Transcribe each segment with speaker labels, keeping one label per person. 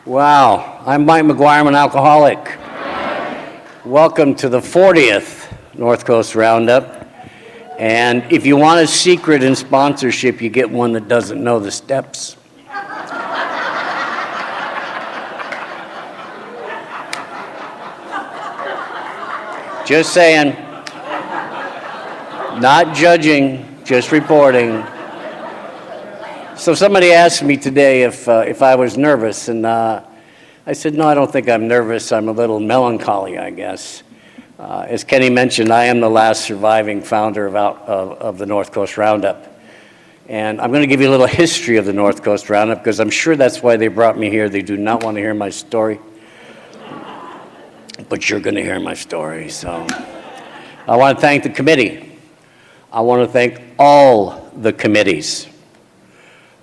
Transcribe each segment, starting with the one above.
Speaker 1: Wow, I'm Mike McGuire, I'm an alcoholic. Welcome to the 40th North Coast Roundup. And if you want a secret in sponsorship, you get one that doesn't know the steps. Just saying. Not judging, just reporting. So somebody asked me today if I was nervous, and I said, no, I don't think I'm nervous. I'm a little melancholy, I guess. As Kenny mentioned, I am the last surviving founder of the North Coast Roundup. And I'm going to give you a little history of the North Coast Roundup, because I'm sure that's why they brought me here. They do not want to hear my story. But you're going to hear my story. So I want to thank the committee. I want to thank all the committees.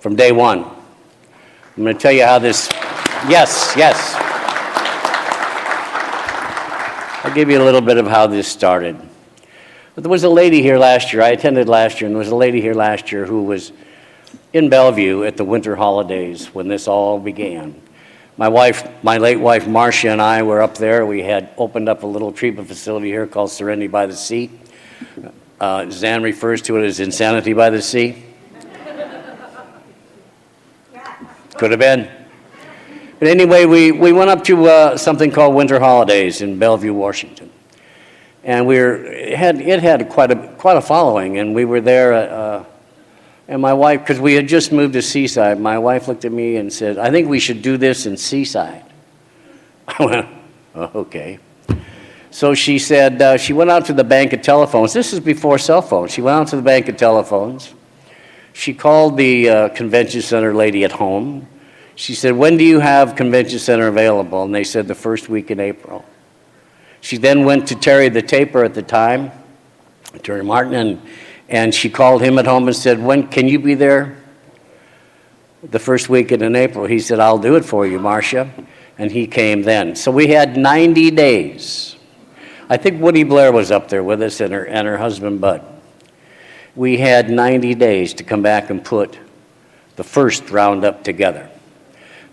Speaker 1: From day one. I'm going to tell you how this, yes. I'll give you a little bit of how this started. But there was a lady here last year, I attended last year, and there was a lady here last year who was in Bellevue at the winter holidays when this all began. My late wife Marcia and I were up there. We had opened up a little treatment facility here called Serenity by the Sea. Zan refers to it as Insanity by the Sea. Could have been. But anyway, we went up to something called Winter Holidays in Bellevue, Washington. And it had quite a following, and we were there, and my wife, because we had just moved to Seaside, my wife looked at me and said, I think we should do this in Seaside. I went, oh, okay. So she said, she went out to the bank of telephones. This is before cell phones. She went out to the bank of telephones. She called the convention center lady at home. She said, when do you have convention center available? And they said the first week in April. She then went to Terry the Taper at the time, Terry Martin, and she called him at home and said, when can you be there? The first weekend in April. He said, I'll do it for you, Marcia. And he came then. So we had 90 days. I think Woody Blair was up there with us and her husband, Bud. We had 90 days to come back and put the first roundup together.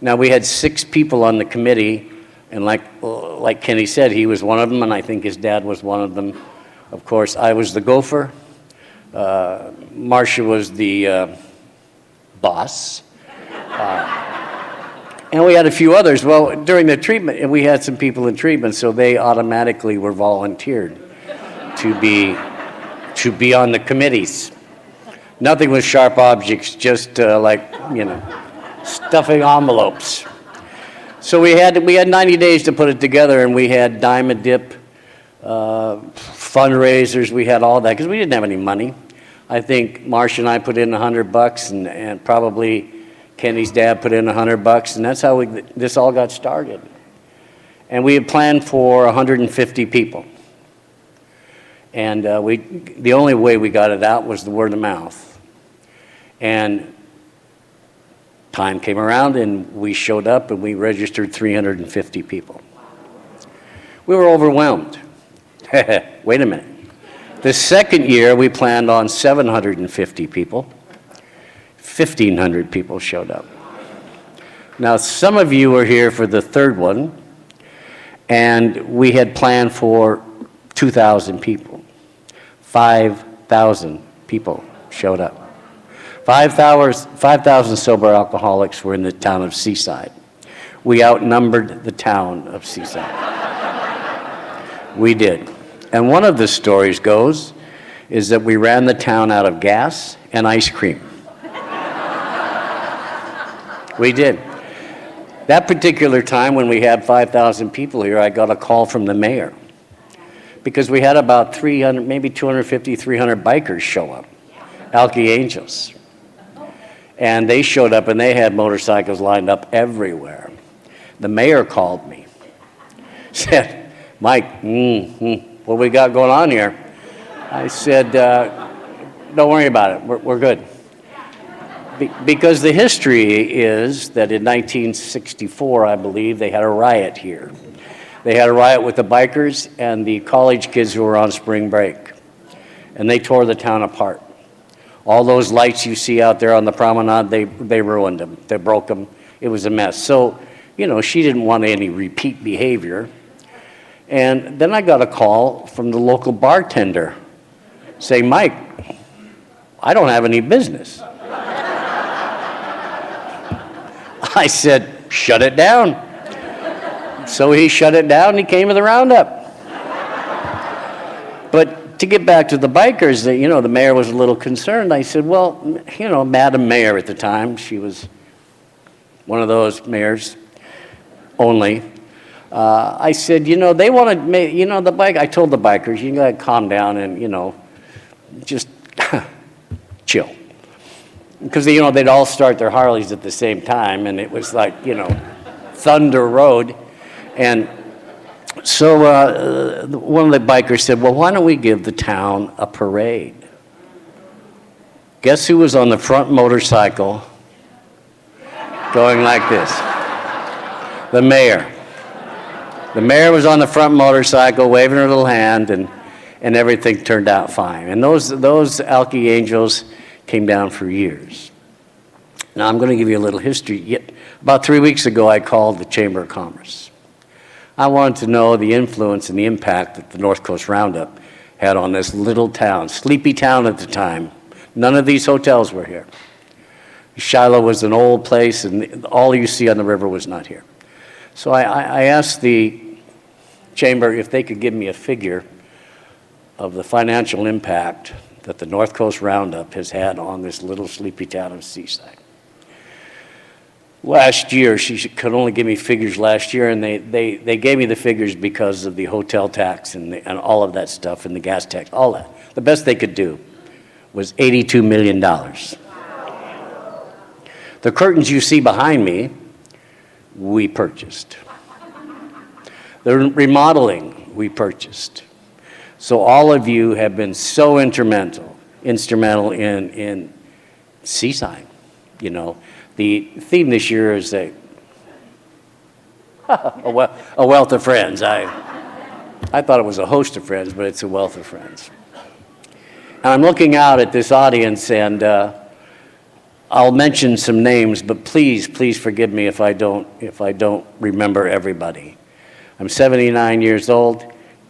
Speaker 1: Now, we had 6 people on the committee, and like Kenny said, he was one of them, and I think his dad was one of them. Of course, I was the gopher. Marcia was the boss. And we had a few others. Well, during the treatment, and we had some people in treatment, so they automatically were volunteered to be on the committees. Nothing with sharp objects, just stuffing envelopes. So we had 90 days to put it together, and we had Diamond Dip, fundraisers, we had all that, because we didn't have any money. I think Marcia and I put in $100, and probably Kenny's dad put in $100, and that's how this all got started. And we had planned for 150 people. And the only way we got it out was the word of mouth. And time came around, and we showed up, and we registered 350 people. We were overwhelmed. Wait a minute. The second year, we planned on 750 people. 1,500 people showed up. Now, some of you were here for the third one, and we had planned for 2,000 people. 5,000 people showed up. 5,000 sober alcoholics were in the town of Seaside. We outnumbered the town of Seaside. We did. And one of the stories goes is that we ran the town out of gas and ice cream. We did. That particular time when we had 5,000 people here, I got a call from the mayor, because we had about 300, maybe 250, 300 bikers show up, Alky Angels. And they showed up, and they had motorcycles lined up everywhere. The mayor called me, said, Mike, what we got going on here? I said, don't worry about it, we're good. Because the history is that in 1964, I believe, they had a riot here. They had a riot with the bikers and the college kids who were on spring break. And they tore the town apart. All those lights you see out there on the promenade, they ruined them. They broke them. It was a mess. So she didn't want any repeat behavior. And then I got a call from the local bartender saying, Mike, I don't have any business. I said, shut it down. So he shut it down and he came to the roundup. But to get back to the bikers, the mayor was a little concerned. I said, well, Madam Mayor at the time, she was one of those mayors only. I said, they want to make, the bike, I told the bikers, you got to calm down and, just chill. Because, they'd all start their Harleys at the same time, and it was like, Thunder Road. And so one of the bikers said, well, why don't we give the town a parade? Guess who was on the front motorcycle going like this? The mayor. The mayor was on the front motorcycle waving her little hand, and everything turned out fine. And those Alki Angels came down for years. Now, I'm going to give you a little history. About 3 weeks ago, I called the Chamber of Commerce. I wanted to know the influence and the impact that the North Coast Roundup had on this little town, sleepy town at the time. None of these hotels were here. Shiloh was an old place, and all you see on the river was not here. So I asked the Chamber if they could give me a figure of the financial impact that the North Coast Roundup has had on this little sleepy town of Seaside. Last year, she could only give me figures last year, and they gave me the figures because of the hotel tax and all of that stuff, and the gas tax, all that. The best they could do was $82 million. The curtains you see behind me, we purchased. The remodeling, we purchased. So all of you have been so instrumental in Seaside. The theme this year is a wealth of friends. I thought it was a host of friends, but it's a wealth of friends. And I'm looking out at this audience, and I'll mention some names, but please forgive me if I don't remember everybody. I'm 79 years old,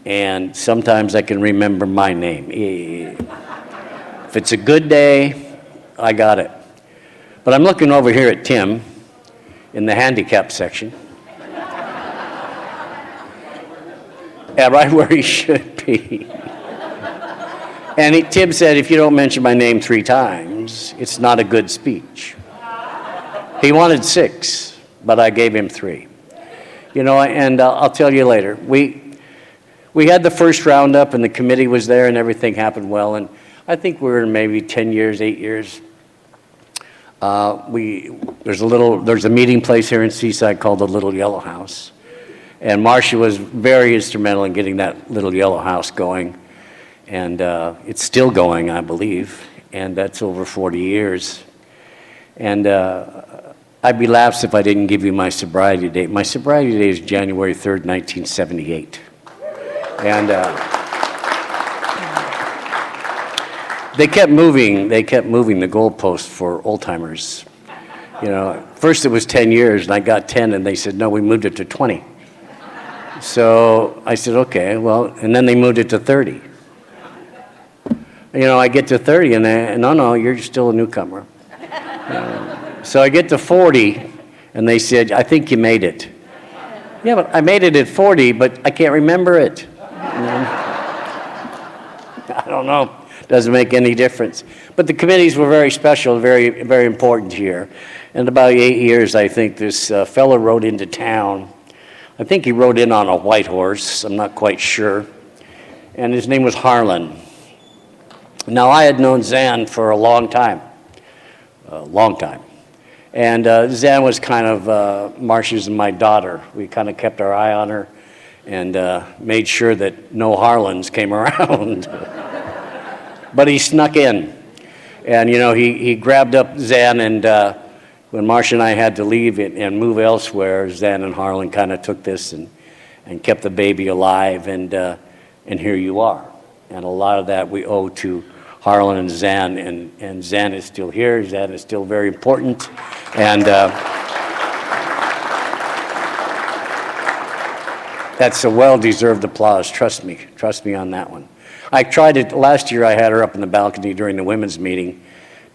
Speaker 1: and sometimes I can remember my name. If it's a good day, I got it. But I'm looking over here at Tim in the handicap section. Yeah, right where he should be. And Tim said, if you don't mention my name 3 times, it's not a good speech. He wanted 6, but I gave him 3. And I'll tell you later. We had the first roundup, and the committee was there, and everything happened well. And I think we were in maybe 10 years, 8 years. There's a meeting place here in Seaside called the Little Yellow House. And Marcia was very instrumental in getting that Little Yellow House going. And it's still going, I believe. And that's over 40 years. And I'd be lapsed if I didn't give you my sobriety date. My sobriety date is January 3rd, 1978. And they kept moving the goalposts for old timers. First it was 10 years, and I got 10, and they said, no, we moved it to 20. So I said, okay, well, and then they moved it to 30. I get to 30, and no, you're still a newcomer. So I get to 40, and they said, I think you made it. Yeah, but I made it at 40, but I can't remember it. I don't know. Doesn't make any difference. But the committees were very special, very, very important here. And about 8 years, I think, this fellow rode into town. I think he rode in on a white horse. I'm not quite sure. And his name was Harlan. Now, I had known Zan for a long time. And Zan was kind of Marcia's and my daughter. We kind of kept our eye on her and made sure that no Harlans came around. But he snuck in. And, he grabbed up Zan, and when Marcia and I had to leave it and move elsewhere, Zan and Harlan kind of took this and kept the baby alive, and here you are. And a lot of that we owe to Harlan and Zan, and Zan is still here. Zan is still very important. And That's a well-deserved applause, trust me on that one. I tried it, last year I had her up in the balcony during the women's meeting,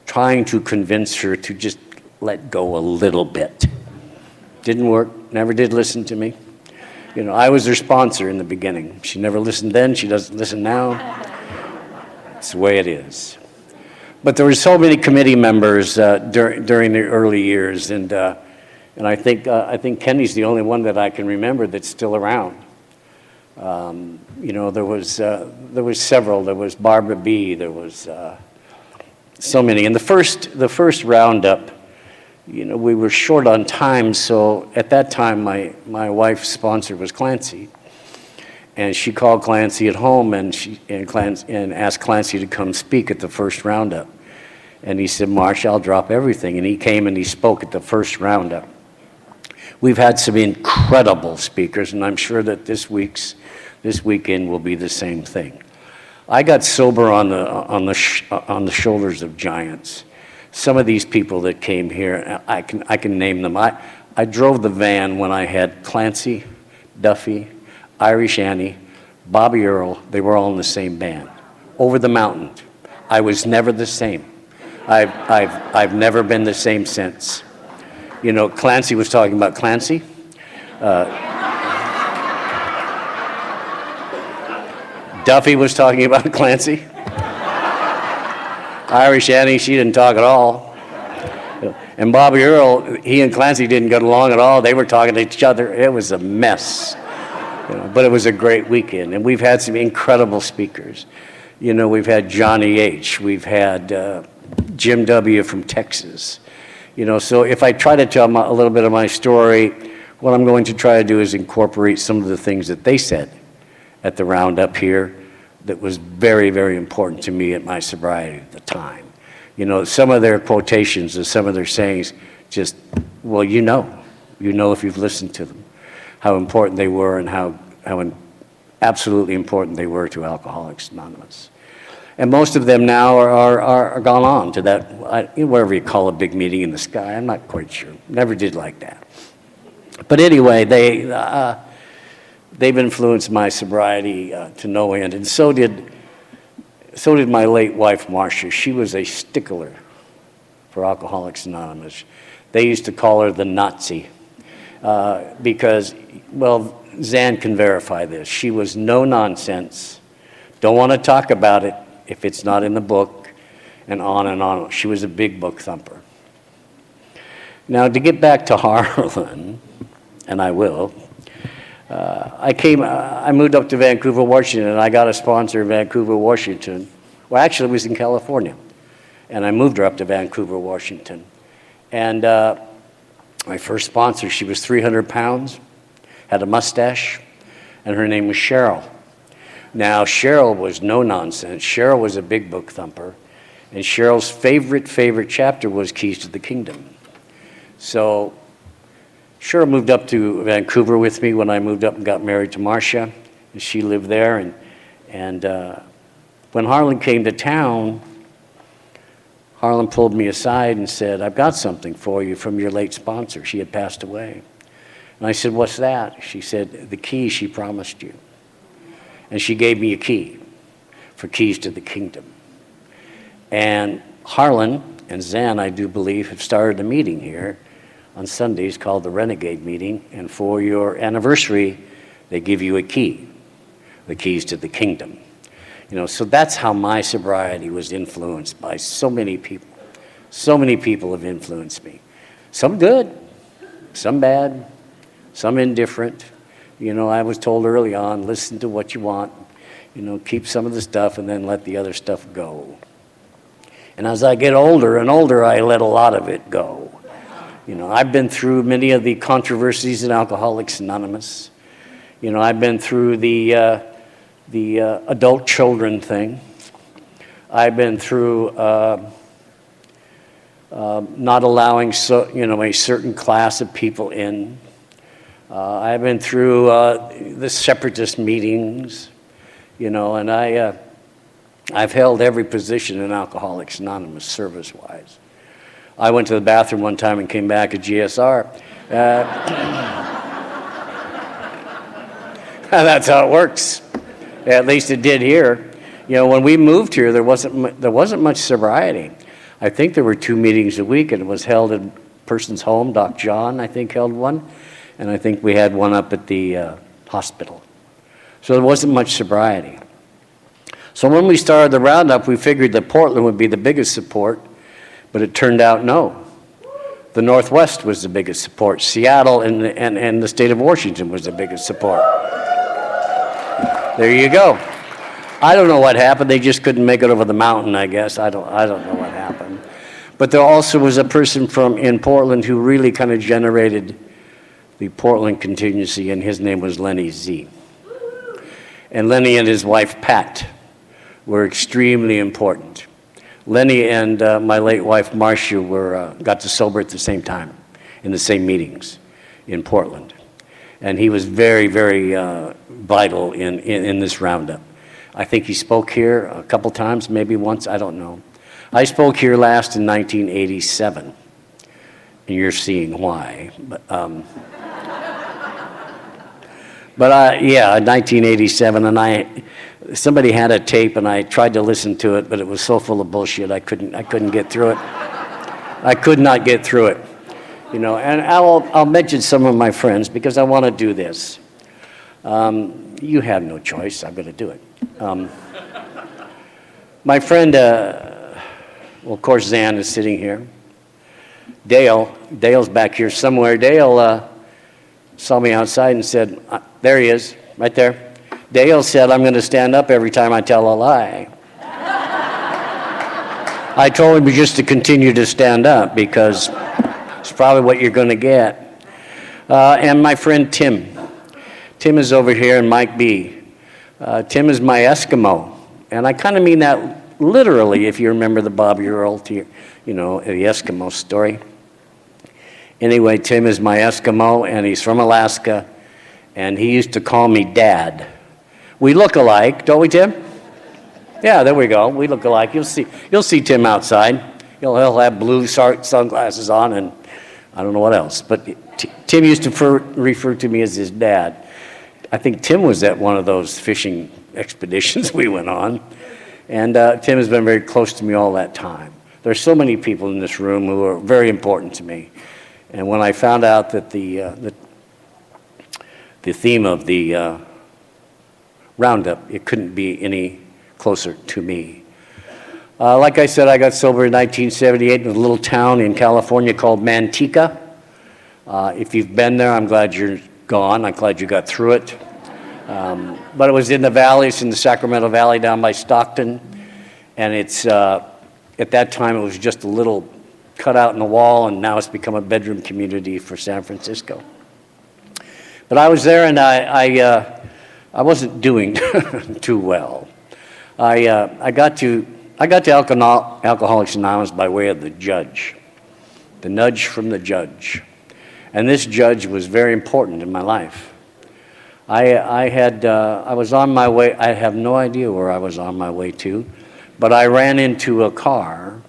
Speaker 1: trying to convince her to just let go a little bit. Didn't work, never did listen to me. You know, I was her sponsor in the beginning. She never listened then, she doesn't listen now. It's the way it is. But there were so many committee members during the early years, and I think Kenny's the only one that I can remember that's still around. You know, there was several. There was Barbara B. There was so many. And the first roundup, you know, we were short on time, so at that time my wife's sponsor was Clancy. And she called Clancy at home and asked Clancy to come speak at the first roundup. And he said, "Marsh, I'll drop everything." And he came and he spoke at the first roundup. We've had some incredible speakers, and I'm sure that this weekend will be the same thing. I got sober on the shoulders of giants. Some of these people that came here, I can name them. I drove the van when I had Clancy, Duffy, Irish Annie, Bobby Earl. They were all in the same band. Over the mountain. I was never the same. I've never been the same since. You know, Clancy was talking about Clancy. Duffy was talking about Clancy. Irish Annie, she didn't talk at all. And Bobby Earl, he and Clancy didn't get along at all. They were talking to each other. It was a mess. You know, but it was a great weekend, and we've had some incredible speakers. You know, we've had Johnny H. We've had Jim W. from Texas. You know, so if I try to tell a little bit of my story, what I'm going to try to do is incorporate some of the things that they said at the roundup here that was very, very important to me at my sobriety at the time. You know, some of their quotations and some of their sayings just, well, you know if you've listened to them, how important they were and how absolutely important they were to Alcoholics Anonymous. And most of them now are gone on to that, whatever you call a big meeting in the sky. I'm not quite sure. Never did like that. But anyway, they've influenced my sobriety to no end, and so did my late wife, Marcia. She was a stickler for Alcoholics Anonymous. They used to call her the Nazi because, well, Zan can verify this. She was no nonsense. Don't want to talk about it if it's not in the book, and on and on. She was a big book thumper. Now, to get back to Harlan, and I will, I moved up to Vancouver, Washington, and I got a sponsor in Vancouver, Washington. Well, actually, it was in California, and I moved her up to Vancouver, Washington. And my first sponsor, she was 300 pounds, had a mustache, and her name was Cheryl. Now, Cheryl was no nonsense. Cheryl was a big book thumper, and Cheryl's favorite chapter was Keys to the Kingdom. So Cheryl moved up to Vancouver with me when I moved up and got married to Marcia, and she lived there. And when Harlan came to town, Harlan pulled me aside and said, "I've got something for you from your late sponsor." She had passed away. And I said, "What's that?" She said, "The key she promised you." And she gave me a key for Keys to the Kingdom. And Harlan and Zan, I do believe, have started a meeting here on Sundays called the Renegade Meeting. And for your anniversary, they give you a key, the Keys to the Kingdom. You know, so that's how my sobriety was influenced by so many people. So many people have influenced me. Some good, some bad, some indifferent. You know, I was told early on, listen to what you want, you know, keep some of the stuff and then let the other stuff go. And as I get older and older, I let a lot of it go. You know, I've been through many of the controversies in Alcoholics Anonymous. You know, I've been through the adult children thing. I've been through not allowing a certain class of people in. I've been through the separatist meetings, you know, and I've held every position in Alcoholics Anonymous service-wise. I went to the bathroom one time and came back at GSR. That's how it works. At least it did here. You know, when we moved here, there wasn't much sobriety. I think there were 2 meetings a week, and it was held at a person's home. Doc John, I think, held one, and I think we had one up at the hospital. So there wasn't much sobriety. So when we started the roundup, we figured that Portland would be the biggest support, but it turned out no. The Northwest was the biggest support. Seattle and the state of Washington was the biggest support. There you go. I don't know what happened. They just couldn't make it over the mountain, I guess. I don't know what happened. But there also was a person in Portland who really kind of generated the Portland contingency, and his name was Lenny Z. And Lenny and his wife, Pat, were extremely important. Lenny and my late wife, Marcia, got to sober at the same time, in the same meetings in Portland. And he was very, very vital in this roundup. I think he spoke here a couple times, maybe once, I don't know. I spoke here last in 1987, and you're seeing why. But yeah, 1987, and somebody had a tape, and I tried to listen to it, but it was so full of bullshit, I couldn't get through it. I could not get through it, you know. And I'll mention some of my friends because I want to do this. You have no choice. I'm going to do it. My friend, well, of course, Zan is sitting here. Dale's back here somewhere. Dale saw me outside and said, there he is, right there. Dale said, I'm going to stand up every time I tell a lie. I told him just to continue to stand up because it's probably what you're going to get. And my friend Tim. Tim is over here, and Mike B. Tim is my Eskimo. And I kind of mean that literally, if you remember the Bob Earl, the Eskimo story. Anyway, Tim is my Eskimo, and he's from Alaska, and he used to call me Dad. We look alike, don't we, Tim? Yeah, there we go. We look alike. You'll see Tim outside. He'll have blue sunglasses on, and I don't know what else. But Tim used to refer to me as his dad. I think Tim was at one of those fishing expeditions we went on, and Tim has been very close to me all that time. There's so many people in this room who are very important to me. And when I found out that the theme of the roundup, it couldn't be any closer to me. Like I said, I got sober in 1978 in a little town in California called Manteca. If you've been there, I'm glad you're gone. I'm glad you got through it. But it was in the valleys, in the Sacramento Valley down by Stockton. And it's, at that time, it was just a little cut out in the wall, and now it's become a bedroom community for San Francisco. But I was there, and I wasn't doing too well. I got to Alcoholics Anonymous by way of the judge, the nudge from the judge. And this judge was very important in my life. I was on my way, I have no idea where I was on my way to, but I ran into a car.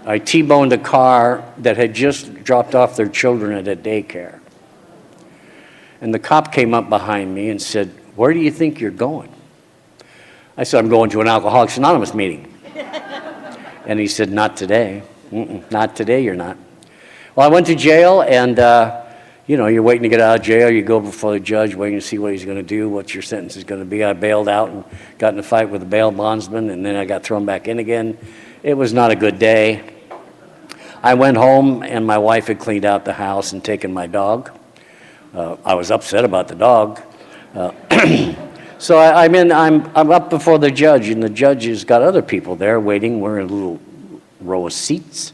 Speaker 1: I T-boned a car that had just dropped off their children at a daycare. And the cop came up behind me and said, "Where do you think you're going?" I said, "I'm going to an Alcoholics Anonymous meeting." And he said, "Not today. Not today, you're not." Well, I went to jail, and you're waiting to get out of jail. You go before the judge, waiting to see what he's going to do, what your sentence is going to be. I bailed out and got in a fight with a bail bondsman, and then I got thrown back in again. It was not a good day. I went home, and my wife had cleaned out the house and taken my dog. I was upset about the dog. So I'm up before the judge, and the judge has got other people there waiting. We're in a little row of seats.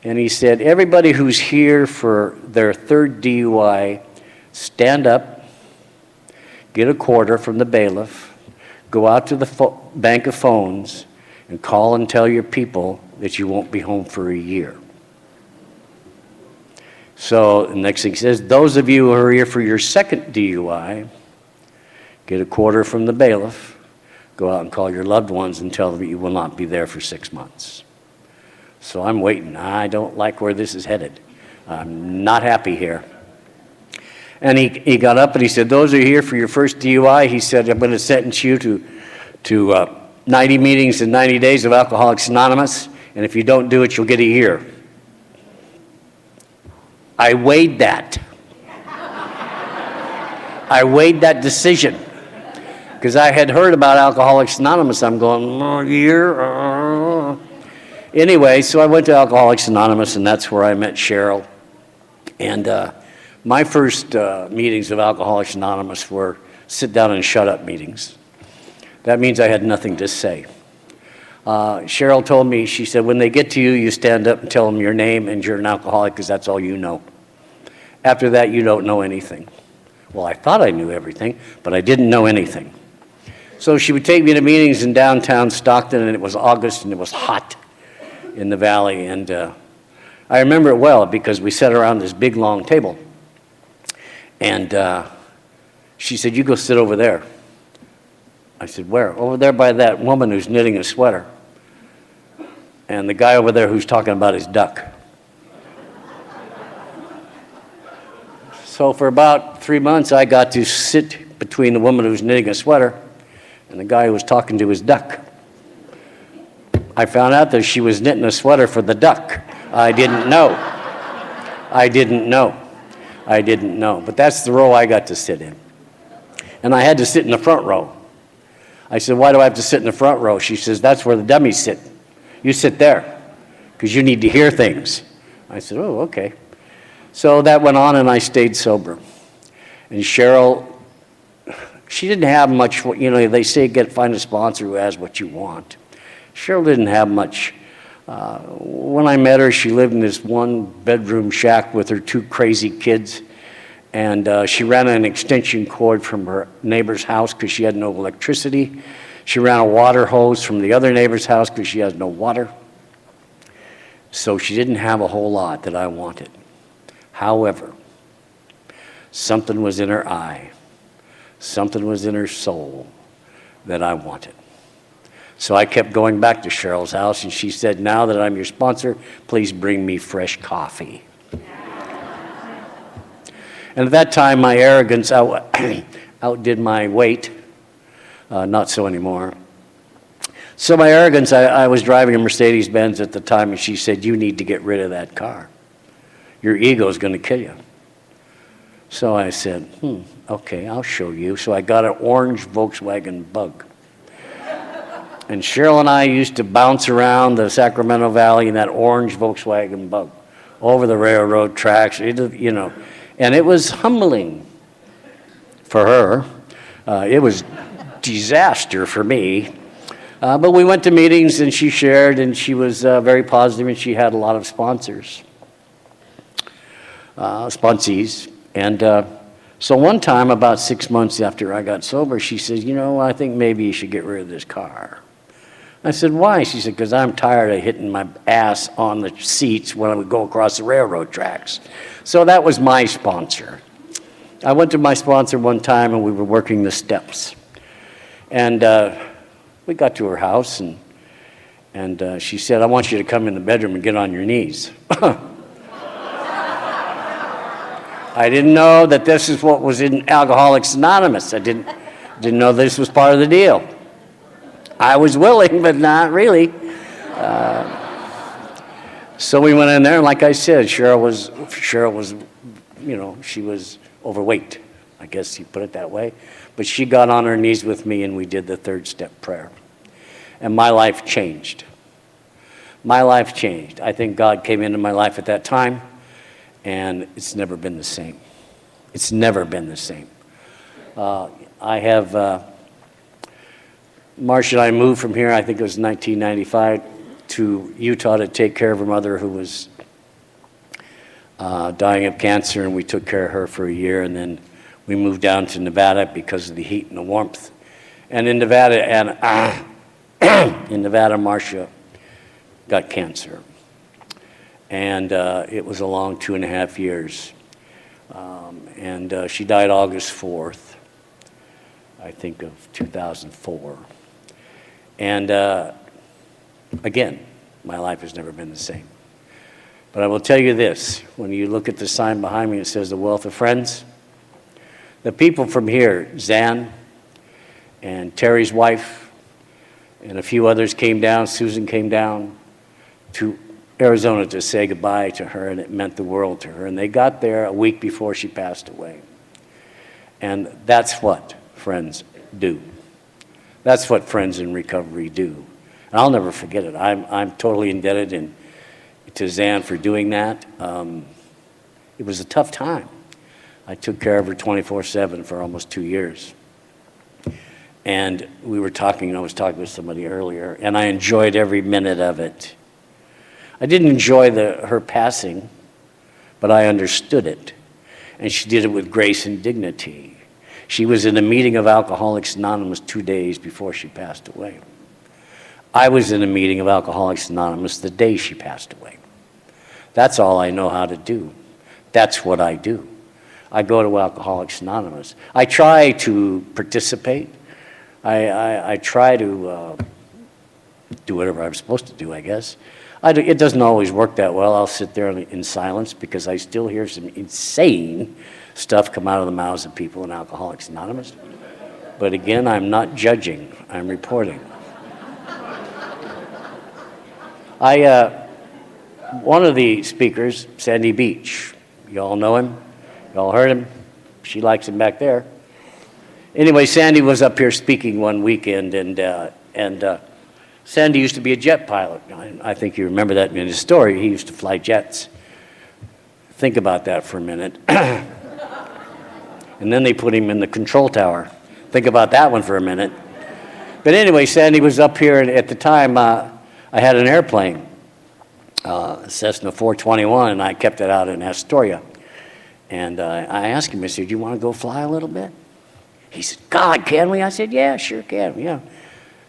Speaker 1: And he said, "Everybody who's here for their third DUI, stand up, get a quarter from the bailiff, go out to the bank of phones, and call and tell your people that you won't be home for a year." So the next thing he says, "Those of you who are here for your second DUI, get a quarter from the bailiff, go out and call your loved ones and tell them you will not be there for 6 months." So I'm waiting. I don't like where this is headed. I'm not happy here. And he got up and he said, those are here for your first DUI. He said, I'm going to sentence you to 90 meetings in 90 days of Alcoholics Anonymous, and if you don't do it, you'll get a year. I weighed that. I weighed that decision because I had heard about Alcoholics Anonymous. I'm going, a year? Anyway, so I went to Alcoholics Anonymous, and that's where I met Cheryl. And my first meetings of Alcoholics Anonymous were sit down and shut up meetings. That means I had nothing to say. Cheryl told me, she said, when they get to you, you stand up and tell them your name and you're an alcoholic because that's all you know. After that, you don't know anything. Well, I thought I knew everything, but I didn't know anything. So she would take me to meetings in downtown Stockton, and it was August, and it was hot in the valley. And I remember it well because we sat around this big, long table. And she said, you go sit over there. I said, where? Over there by that woman who's knitting a sweater. And the guy over there who's talking about his duck. So for about 3 months, I got to sit between the woman who's knitting a sweater and the guy who was talking to his duck. I found out that she was knitting a sweater for the duck. I didn't know. I didn't know. I didn't know. But that's the row I got to sit in. And I had to sit in the front row. I said, why do I have to sit in the front row? She says, that's where the dummies sit. You sit there because you need to hear things. I said, oh, okay. So that went on and I stayed sober. And Cheryl, she didn't have much, you know, they say find a sponsor who has what you want. Cheryl didn't have much. When I met her, she lived in this one bedroom shack with her 2 crazy kids. And she ran an extension cord from her neighbor's house because she had no electricity. She ran a water hose from the other neighbor's house because she has no water. So she didn't have a whole lot that I wanted. However, something was in her eye, something was in her soul that I wanted. So I kept going back to Cheryl's house, and she said, now that I'm your sponsor, please bring me fresh coffee. And at that time, my arrogance outdid my weight. Not so anymore. So my arrogance, I was driving a Mercedes-Benz at the time, and she said, you need to get rid of that car. Your ego is going to kill you. So I said, okay, I'll show you. So I got an orange Volkswagen Bug. And Cheryl and I used to bounce around the Sacramento Valley in that orange Volkswagen Bug over the railroad tracks, you know. And it was humbling for her. It was disaster for me. But we went to meetings and she shared and she was very positive and she had a lot of sponsors, sponsees. And so one time, about 6 months after I got sober, she said, you know, I think maybe you should get rid of this car. I said, why? She said, because I'm tired of hitting my ass on the seats when I would go across the railroad tracks. So that was my sponsor. I went to my sponsor one time and we were working the steps. And we got to her house and she said, I want you to come in the bedroom and get on your knees. I didn't know that this is what was in Alcoholics Anonymous. I didn't know this was part of the deal. I was willing, but not really. So we went in there, and like I said, Cheryl was, you know, she was overweight. I guess you put it that way. But she got on her knees with me, and we did the 3rd step prayer. And my life changed. My life changed. I think God came into my life at that time, and it's never been the same. It's never been the same. I have... Marcia and I moved from here, I think it was 1995, to Utah to take care of her mother who was dying of cancer, and we took care of her for a year, and then we moved down to Nevada because of the heat and the warmth. And in Nevada, Marcia got cancer. And it was a long 2.5 years. And she died August 4th, I think, of 2004. And again, my life has never been the same. But I will tell you this, when you look at the sign behind me, it says the Wealth of Friends. the people from here, Zan and Terry's wife, and a few others came down, Susan came down to Arizona to say goodbye to her, and it meant the world to her. And they got there a week before she passed away. And that's what friends do. That's what friends in recovery do. And I'll never forget it. I'm totally indebted to Zan for doing that. It was a tough time. I took care of her 24/7 for almost 2 years. And I was talking with somebody earlier, and I enjoyed every minute of it. I didn't enjoy her passing, but I understood it. And she did it with grace and dignity. She was in a meeting of Alcoholics Anonymous 2 days before she passed away. I was in a meeting of Alcoholics Anonymous the day she passed away. That's all I know how to do. That's what I do. I go to Alcoholics Anonymous. I try to participate. I try to do whatever I'm supposed to do, I guess. It doesn't always work that well. I'll sit there in silence because I still hear some insane stuff come out of the mouths of people in Alcoholics Anonymous. But again, I'm not judging, I'm reporting. One of the speakers, Sandy Beach, you all know him? You all heard him? She likes him back there. Anyway, Sandy was up here speaking one weekend, and Sandy used to be a jet pilot. I think you remember that in his story. He used to fly jets. Think about that for a minute. And then they put him in the control tower. Think about that one for a minute. But anyway, Sandy was up here, and at the time, I had an airplane, Cessna 421, and I kept it out in Astoria. And I asked him, I said, "Do you want to go fly a little bit?" He said, "God, can we?" I said, "Yeah, sure can, yeah."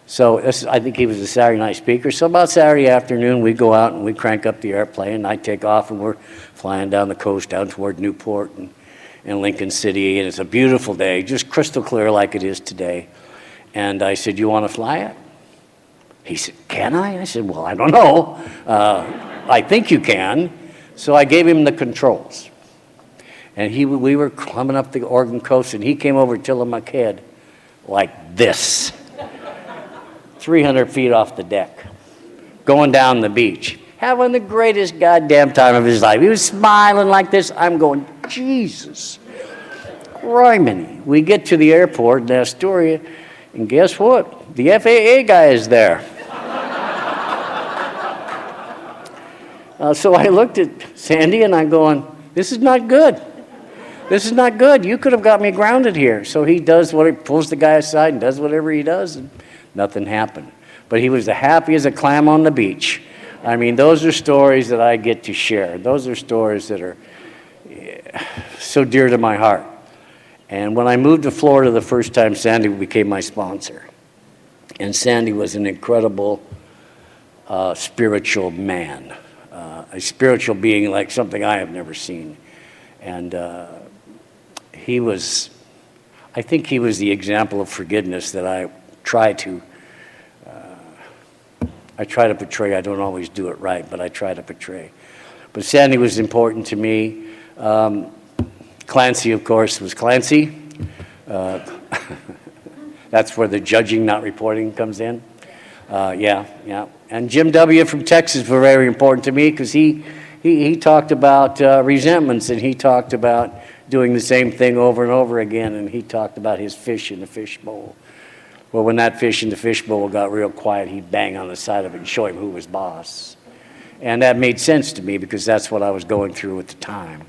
Speaker 1: So I think he was a Saturday night speaker. So about Saturday afternoon, we go out and we crank up the airplane, and I take off, and we're flying down the coast down toward Newport and Lincoln City, and it's a beautiful day, just crystal clear like it is today. And I said, "You want to fly it?" He said, "Can I?" I said, "Well, I don't know. I think you can." So I gave him the controls. And we were climbing up the Oregon coast, and he came over Tillamook Head like this, 300 feet off the deck, going down the beach, having the greatest goddamn time of his life. He was smiling like this. I'm going, Jesus, criminy. We get to the airport in Astoria, and guess what? The FAA guy is there. So I looked at Sandy, and I'm going, this is not good. This is not good. You could have got me grounded here. So he pulls the guy aside and does whatever he does, and nothing happened. But he was as happy as a clam on the beach. I mean, those are stories that I get to share. Those are stories that are so dear to my heart. And when I moved to Florida the first time, Sandy became my sponsor. And Sandy was an incredible spiritual man, a spiritual being like something I have never seen. And I think he was the example of forgiveness that I try to portray. I don't always do it right, but I try to portray. But Sandy was important to me. Clancy, of course, was Clancy. That's where the judging, not reporting comes in. Yeah. And Jim W. from Texas was very important to me because he talked about resentments, and he talked about doing the same thing over and over again, and he talked about his fish in the fishbowl. Well, when that fish in the fishbowl got real quiet, he'd bang on the side of it and show him who was boss. And that made sense to me because that's what I was going through at the time.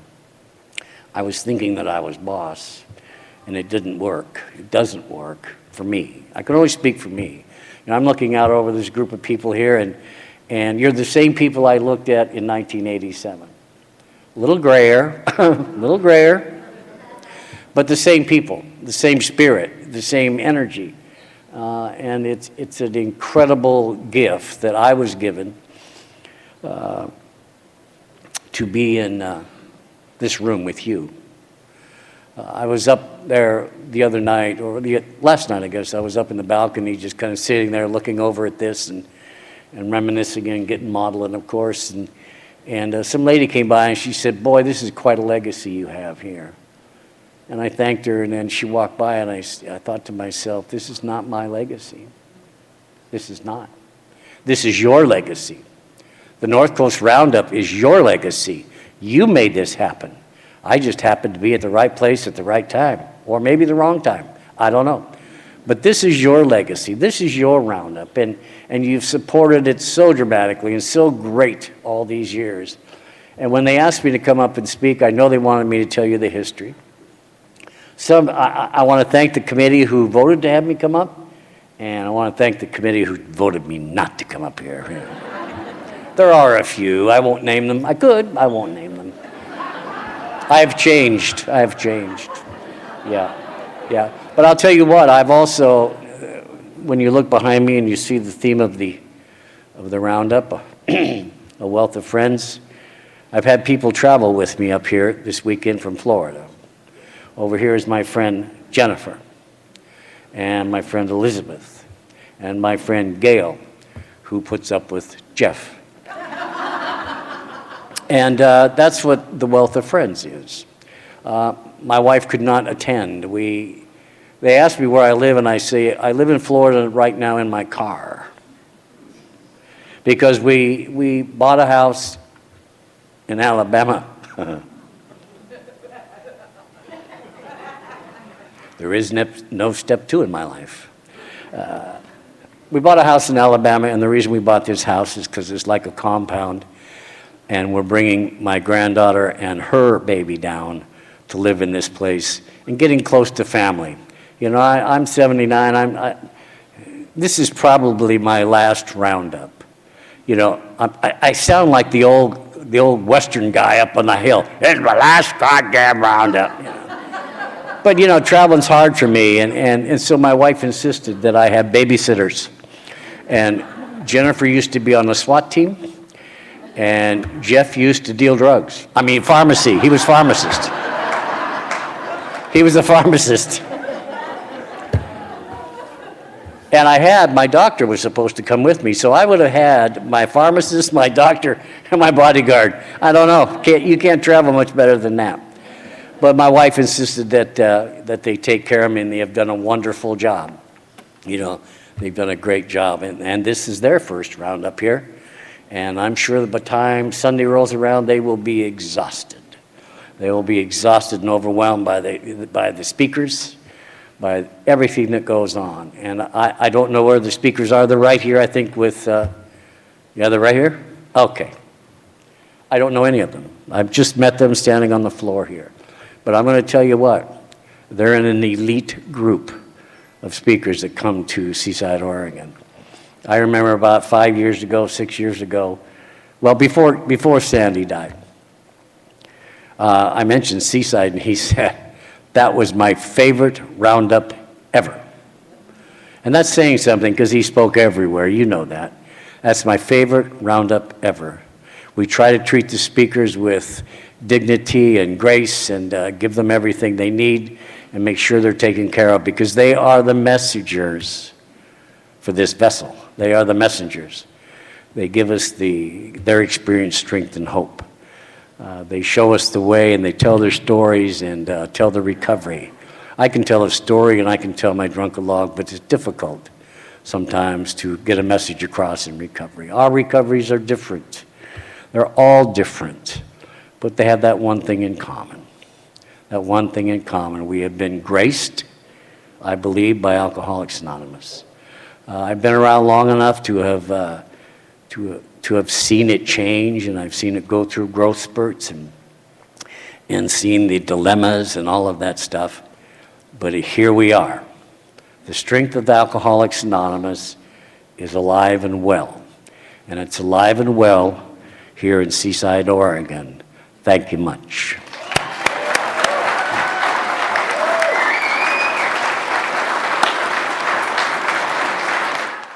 Speaker 1: I was thinking that I was boss, and it didn't work. It doesn't work for me. I can only speak for me. You know, I'm looking out over this group of people here, and you're the same people I looked at in 1987. A little grayer, but the same people, the same spirit, the same energy. And it's an incredible gift that I was given to be in this room with you. I was up there the other night, or last night, I guess. I was up in the balcony just kind of sitting there looking over at this and reminiscing and getting modeling, of course. And some lady came by and she said, "Boy, this is quite a legacy you have here." And I thanked her, and then she walked by, and I thought to myself, this is not my legacy. This is not. This is your legacy. The North Coast Roundup is your legacy. You made this happen. I just happened to be at the right place at the right time, or maybe the wrong time. I don't know. But this is your legacy. This is your Roundup, and you've supported it so dramatically and so great all these years. And when they asked me to come up and speak, I know they wanted me to tell you the history. I want to thank the committee who voted to have me come up, and I want to thank the committee who voted me not to come up here. There are a few. I won't name them. I could. I won't name them. I've changed. I've changed. Yeah. Yeah. But I'll tell you what, I've also, when you look behind me and you see the theme of the Roundup, a wealth of friends, I've had people travel with me up here this weekend from Florida. Over here is my friend Jennifer, and my friend Elizabeth, and my friend Gail, who puts up with Jeff. And that's what the wealth of friends is. My wife could not attend. They asked me where I live, and I say, I live in Florida right now in my car. Because we bought a house in Alabama. There is no step two in my life. We bought a house in Alabama, and the reason we bought this house is because it's like a compound, and we're bringing my granddaughter and her baby down to live in this place and getting close to family. You know, I'm 79. This is probably my last Roundup. You know, I sound like the old Western guy up on the hill. It's my last goddamn Roundup. You know? But, you know, traveling's hard for me, and so my wife insisted that I have babysitters. And Jennifer used to be on the SWAT team, and Jeff used to deal drugs. I mean, pharmacy. He was pharmacist. He was a pharmacist. And my doctor was supposed to come with me, so I would have had my pharmacist, my doctor, and my bodyguard. I don't know. You can't travel much better than that. But my wife insisted that they take care of me, and they have done a wonderful job. You know, they've done a great job, and this is their first Roundup here. And I'm sure that by the time Sunday rolls around, they will be exhausted. They will be exhausted and overwhelmed by the speakers, by everything that goes on. And I don't know where the speakers are. They're right here, I think, with, yeah, they're right here? Okay. I don't know any of them. I've just met them standing on the floor here. But I'm going to tell you what, they're in an elite group of speakers that come to Seaside, Oregon. I remember about 5 years ago, 6 years ago, well, before Sandy died, I mentioned Seaside, and he said, that was my favorite Roundup ever. And that's saying something, because he spoke everywhere, you know that. That's my favorite Roundup ever. We try to treat the speakers with dignity and grace, and give them everything they need, and make sure they're taken care of, because they are the messengers for this vessel. They are the messengers. They give us their experience, strength, and hope. They show us the way, and they tell their stories and tell the recovery. I can tell a story, and I can tell my drunken log, but it's difficult sometimes to get a message across in recovery. Our recoveries are different. They're all different, but they have that one thing in common. That one thing in common. We have been graced, I believe, by Alcoholics Anonymous. I've been around long enough to have seen it change, and I've seen it go through growth spurts, and seen the dilemmas and all of that stuff. But here we are. The strength of Alcoholics Anonymous is alive and well. And it's alive and well here in Seaside, Oregon. Thank you much.